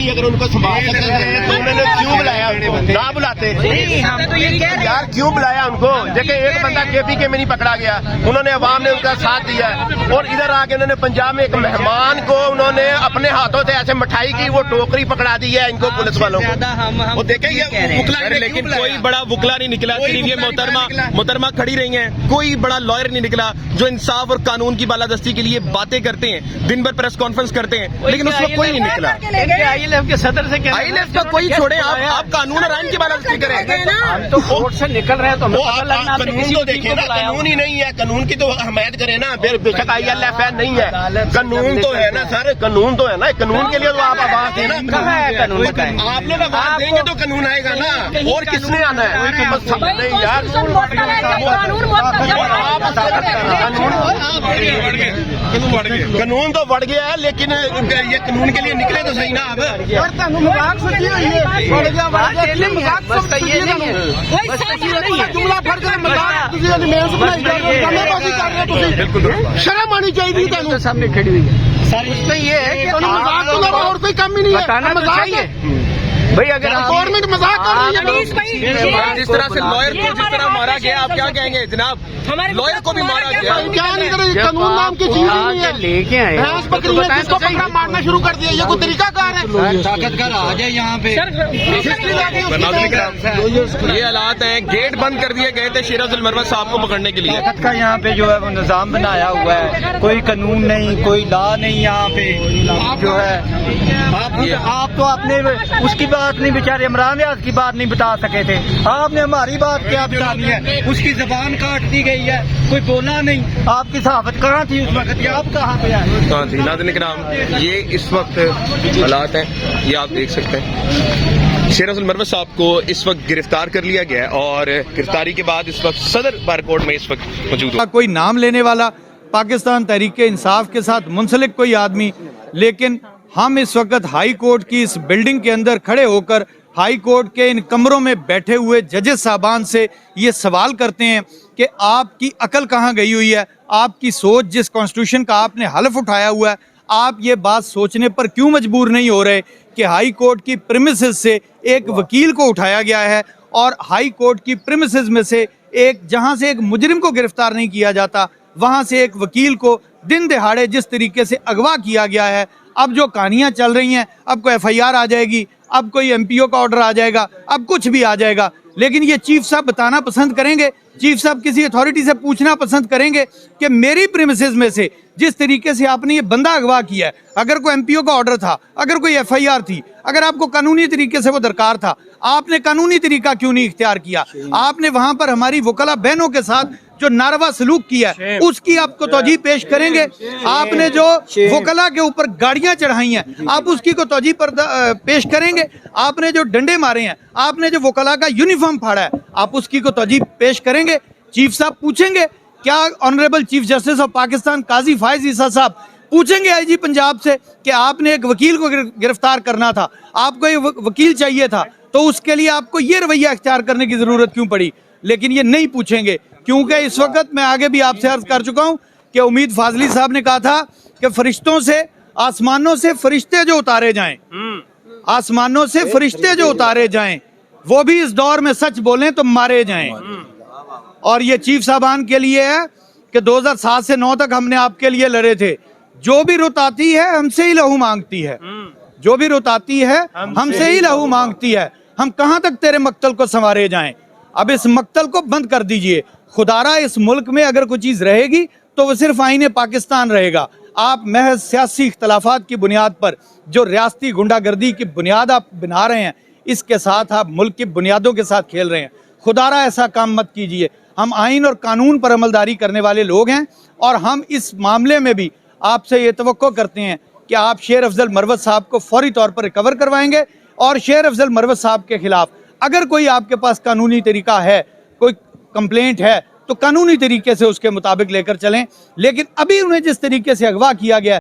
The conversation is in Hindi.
अगर उनको संभाल सकते तो उन्होंने क्यों बुलाया उनको? ना बुलाते यार, क्यों बुलाया उनको? देखिए एक बंदा KPK में नहीं पकड़ा गया, उन्होंने अवाम ने उनका साथ दिया और इधर आके उन्होंने पंजाब में एक मेहमान को उन्होंने अपने हाथों से ऐसे मिठाई की वो टोकरी पकड़ा दी है इनको पुलिस वालों को। वो देखे ये लेकिन कोई बड़ा वुकला नहीं निकला, सिर्फ ये मोहतरमा खड़ी रही है, कोई बड़ा लॉयर नहीं निकला जो इंसाफ और कानून की बालादस्ती के लिए बातें करते हैं, दिन भर प्रेस कॉन्फ्रेंस करते हैं, लेकिन उसमें कोई नहीं निकला। ILF के सदर से ILF का कोई छोड़े, आप कानून और आइन की बालादस्ती करें। हम तो कोर्ट से निकल रहे हैं तो कानून तो देखे ना, कानून ही नहीं है, कानून की तो हमायत करें ना। बेशक ILF है नहीं है, कानून तो है ना सर, कानून तो है ना, कानून के लिए तो आप आवाज देना। आप लोग आवाज देंगे तो कानून आएगा ना, और किसने आना है? नहीं यार, कानून तो बढ़ गया है, लेकिन ये कानून के लिए निकले तो सही ना। आप शर्म आनी चाहिए सामने खड़ी हुई है सर, इसमें ये है कि मजाक तो लगा और कोई कम ही नहीं है। मजाक है भाई, अगर गवर्नमेंट मजाक कर रही है। जिस तरह से लॉयर को जिस तरह मारा गया, आप क्या कहेंगे जनाब? लॉयर को भी मारा गया, क्या नहीं करे, कानून नाम की चीज नहीं है। लेके आए भैंस बकरी है, जिसको पकड़ा मारना शुरू कर दिया, ये कोई तरीकाकार है? ताकत का राज है यहाँ पे। ये हालात हैं, गेट बंद कर दिए गए थे शेर अफजल मरवत साहब को पकड़ने के लिए। ताकत का यहाँ पे जो है वो निजाम बनाया हुआ है, कोई कानून नहीं, कोई लॉ नहीं यहाँ पे जो है। आप तो अपने उसकी बात नहीं, बेचारे इमरान रियाज की बात नहीं बता सके थे, आपने हमारी बात क्या बतानी है? उसकी जबान काट दी गई है, कोई बोला नहीं। आपकी सहाफत कहाँ थी उस वक्त? आप कहाँ पे आए? कहाँ थी? नाज़रीन किराम, ये इस वक्त हालात हैं, ये आप देख सकते हैं। शेर अफजल मरवत साहब को इस वक्त गिरफ्तार कर लिया गया है और गिरफ्तारी के बाद इस वक्त सदर बार कोर्ट में इस वक्त मौजूद है। कोई नाम लेने वाला पाकिस्तान तहरीक इंसाफ के साथ मुंसलिक कोई आदमी, लेकिन हम इस वक्त हाई कोर्ट की इस बिल्डिंग के अंदर खड़े होकर हाई कोर्ट के इन कमरों में बैठे हुए जजेस साहबान से ये सवाल करते हैं कि आपकी अकल कहाँ गई हुई है? आपकी सोच, जिस कॉन्स्टिट्यूशन का आपने हलफ उठाया हुआ है, आप ये बात सोचने पर क्यों मजबूर नहीं हो रहे कि हाई कोर्ट की प्रीमिसेस से एक वकील को उठाया गया है और हाई कोर्ट की प्रीमिसेस में से एक, जहाँ से एक मुजरिम को गिरफ्तार नहीं किया जाता, वहाँ से एक वकील को दिन दिहाड़े जिस तरीके से अगवा किया गया है। अब जो कहानियां चल रही हैं, अब कोई FIR आ जाएगी, अब कोई MPO का ऑर्डर आ जाएगा, अब कुछ भी आ जाएगा, लेकिन ये चीफ साहब बताना पसंद करेंगे, चीफ साहब किसी अथॉरिटी से पूछना पसंद करेंगे कि मेरी प्रीमिसेस में से जिस तरीके से आपने ये बंदा अगवा किया है, अगर कोई MPO का ऑर्डर था, अगर कोई FIR थी, अगर आपको कानूनी तरीके से वो दरकार था, आपने कानूनी तरीका क्यों नहीं इख्तियार किया? आपने वहां पर हमारी वकला बहनों के साथ जो नारवा सलूक किया है, उसकी आपको तौजीह पेश करेंगे। आपने जो वकला के ऊपर गाड़ियां चढ़ाई हैं, आप उसकी को तौजीह पर पेश करेंगे। आपने जो डंडे मारे हैं, आपने जो वकला का यूनिफॉर्म फाड़ा है, आप उसकी को तौजीह पेश करेंगे। चीफ साहब पूछेंगे, क्या honourable chief justice of Pakistan Qazi Faez Isa साहब पूछेंगे IG पंजाब से कि आपने एक वकील को गिरफ्तार करना था, आपको एक वकील चाहिए था, तो उसके लिए आपको ये रवैया अख्तियार करने की जरूरत क्यों पड़ी? लेकिन ये नहीं पूछेंगे, क्योंकि इस वक्त मैं आगे भी आपसे अर्ज कर चुका हूं कि उम्मीद फाजली साहब ने कहा था कि फरिश्तों से, आसमानों से फरिश्ते जो उतारे जाएं, आसमानों से फरिश्ते जो उतारे जाएं, वो भी इस दौर में सच बोलें तो मारे जाएं। और ये चीफ साहबान के लिए है कि 2007 से 9 तक हमने आपके लिए लड़े थे। जो भी रुत आती है हमसे ही लहू मांगती है, जो भी रुत आती है हमसे ही लहू मांगती है। हम कहां तक तेरे मक्तल को संवारे जाएं? अब इस मक्तल को बंद कर दीजिए। खुदारा इस मुल्क में अगर कोई चीज रहेगी तो वो सिर्फ आईने पाकिस्तान रहेगा। आप महज सियासी इख्तलाफात की बुनियाद पर जो रियासती गुंडागर्दी की बुनियाद आप बना रहे हैं, इसके साथ आप मुल्क की बुनियादों के साथ खेल रहे हैं। खुदारा ऐसा काम मत कीजिए। हम आइन और कानून पर अमलदारी करने वाले लोग हैं और हम इस मामले में भी आपसे ये तवक्को करते हैं कि आप शेर अफजल मरवत साहब को फौरी तौर पर रिकवर करवाएंगे और शेर अफजल मरवत साहब के खिलाफ अगर कोई आपके पास कानूनी तरीका है, कोई कंप्लेंट है, तो कानूनी तरीके से उसके मुताबिक लेकर चलें। लेकिन अभी उन्हें जिस तरीके से अगवा किया गया